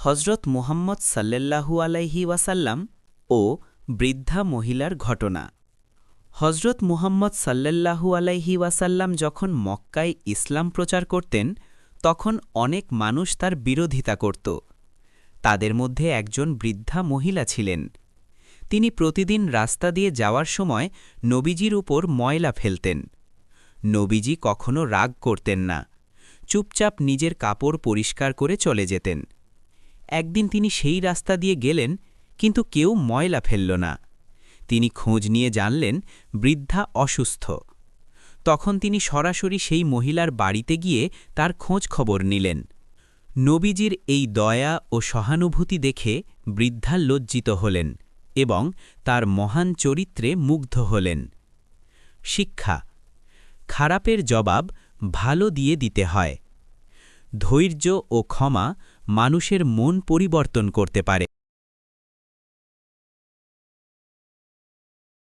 হজরত মুহাম্মদ সাল্লাল্লাহু আলাইহি ওয়াসাল্লাম ও বৃদ্ধা মহিলার ঘটনা। হজরত মুহাম্মদ সাল্লাল্লাহু আলাইহি ওয়াসাল্লাম যখন মক্কায় ইসলাম প্রচার করতেন তখন অনেক মানুষ তার বিরোধিতা করত। তাদের মধ্যে একজন বৃদ্ধা মহিলা ছিলেন। তিনি প্রতিদিন রাস্তা দিয়ে যাওয়ার সময় নবীজির উপর ময়লা ফেলতেন। নবীজি কখনো রাগ করতেন না, চুপচাপ নিজের কাপড় পরিষ্কার করে চলে যেতেন। একদিন তিনি সেই রাস্তা দিয়ে গেলেন, কিন্তু কেউ ময়লা ফেলল না। তিনি খোঁজ নিয়ে জানলেন বৃদ্ধা অসুস্থ। তখন তিনি সরাসরি সেই মহিলার বাড়িতে গিয়ে তার খোঁজ খবর নিলেন। নবীজির এই দয়া ও সহানুভূতি দেখে বৃদ্ধা লজ্জিত হলেন এবং তার মহান চরিত্রে মুগ্ধ হলেন। শিক্ষা: খারাপের জবাব ভালো দিয়ে দিতে হয়। ধৈর্য ও ক্ষমা মানুষের মন পরিবর্তন করতে পারে।